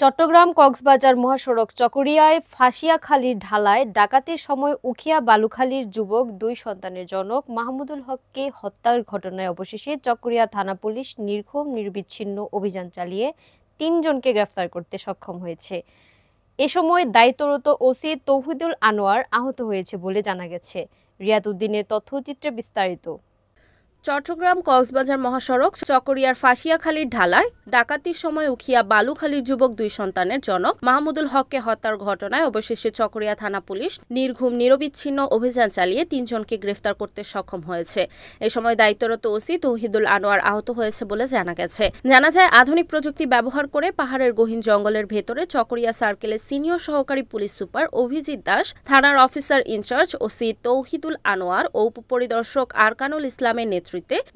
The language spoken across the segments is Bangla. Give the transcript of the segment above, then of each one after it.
চট্টগ্রাম কক্সবাজার মহাসড়ক চকরিয়ায় ফাঁসিয়াখালীর ঢালায় ডাকাতির সময় উখিয়া বালুখালীর যুবক দুই সন্তানের জনক মাহমুদুল হককে হত্যার ঘটনায় অবশেষে চকরিয়া থানা পুলিশ নির্ঘুম নিরবিচ্ছিন্ন অভিযান চালিয়ে ৩ জনকে গ্রেফতার করতে সক্ষম হয়েছে। এ সময় দায়িত্বরত ওসি তৌহিদুল আনোয়ার আহত হয়েছে বলে জানা গেছে। রিয়াদ উদ্দিনের তথ্যচিত্রে বিস্তারিত। চট্টগ্রাম কক্সবাজার মহাসড়ক চকরিয়ার ফাঁসিয়াখালীর ঢালায় ডাকাতির সময় উখিয়া বালুখালীর যুবক দুই সন্তানের জনক মাহমুদুল হককে হত্যার ঘটনায় অবশেষে চকরিয়া থানা পুলিশ নির্ঘুম নিরবিচ্ছিন্ন অভিযান চালিয়ে ৩ জনকে গ্রেফতার করতে সক্ষম হয়েছে। এ সময় দায়িত্বরত ওসি তৌহিদুল আনোয়ার আহত হয়েছে বলে জানা গেছে। জানা যায়, আধুনিক প্রযুক্তি ব্যবহার করে পাহাড়ের গহীন জঙ্গলের ভেতরে চকরিয়া সার্কেলের সিনিয়র সহকারী পুলিশ সুপার অভিজিৎ দাস, থানার officer incharge OC Tauhidul Anwar ও উপপরিদর্শক আরকানুল ইসলামের নেতৃত্বে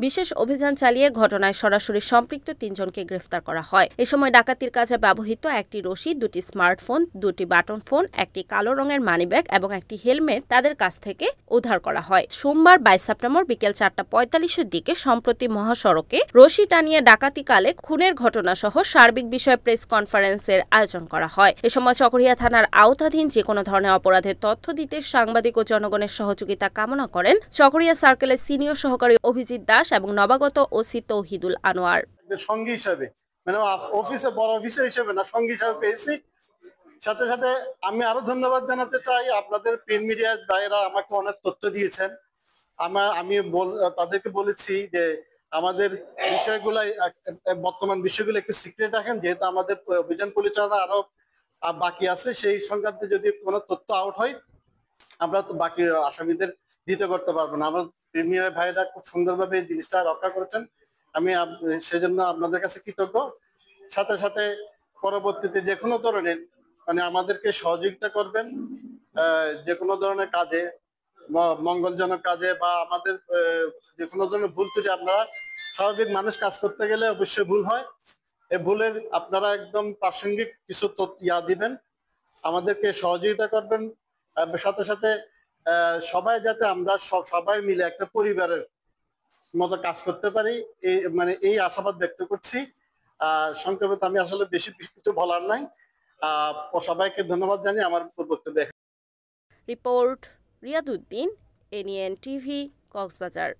বিশেষ অভিযান চালিয়ে ঘটনায় সরাসরি সম্পৃক্ত ৩ জনকে গ্রেফতার করা হয়। এ সময় ডাকাতির কাজে ব্যবহৃত একটি রশি, 2টি স্মার্টফোন, 2টি বাটন ফোন, একটি কালো রঙের মানিব্যাগ এবং একটি হেলমেট তাদের কাছ থেকে উদ্ধার করা হয়। সোমবার 22 সেপ্টেম্বর বিকেল 4:45-এর দিকে সম্প্রতি মহাসড়কে রশি টানিয়ে ডাকাতিকালে খুনের ঘটনা সহ সার্বিক বিষয়ে প্রেস কনফারেন্সের আয়োজন করা হয়। এ সময় চকরিয়া থানার আওতাধীন যে কোনো ধরনের অপরাধের তথ্য দিতে সাংবাদিক ও জনগণের সহযোগিতা কামনা করেন চকরিয়া সার্কেলের সিনিয়র সহকারী অভিজিৎ দাস এবং নবাগত ওসি তৌহিদুল আনোয়ার। সঙ্গী হিসাবে মানে অফিসে বড় অফিসার হিসেবে না, সঙ্গী হিসাবে পেয়েছি। সাথে সাথে আমি আরো ধন্যবাদ জানাতে চাই, আপনাদের প্রিন্ট মিডিয়ার ভাইয়েরা আমাকে অনেক তথ্য দিয়েছেন। আমি তাদেরকে বলেছি যে আমাদের বিষয়গুলাই বর্তমান বিষয়গুলো একটু সিক্রেট রাখেন, যেহেতু আমাদের অভিযান পরিচালনা আরো বাকি আছে। সেই সংক্রান্তে যদি কোনো তথ্য আউট হয় আমরা তো বাকি আসামিদের দিতে করতে পারবো না। আমরা প্রিমিয়ার ভাইরা খুব সুন্দরভাবে এই জিনিসটা রক্ষা করেছেন, আমি সেজন্য আপনাদের কাছে কৃতজ্ঞ। সাথে সাথে পরবর্তীতে যে কোনো ধরনের মানে আমাদেরকে সহযোগিতা করবেন, যে কোনো ধরনের কাজে, মঙ্গলজনক কাজে বা আমাদের যে কোনো ধরনের ভুল ত্রুটি, আপনারা স্বাভাবিক মানুষ কাজ করতে গেলে অবশ্যই ভুল হয়, এই ভুলের আপনারা একদম প্রাসঙ্গিক কিছু ইয়া দিবেন, আমাদেরকে সহযোগিতা করবেন। সাথে সাথে সবাই যাতে আমরা সবাই মিলে একটা পরিবারের মতো কাজ করতে পারি, এই আশাবাদ ব্যক্ত করছি। সংক্ষেপে আমি আসলে বেশি কিছু বলার নাই। সবাইকে ধন্যবাদ জানিয়ে আমার বক্তব্য। Report Riyad Uddin, NN TV, Cox's Bazar.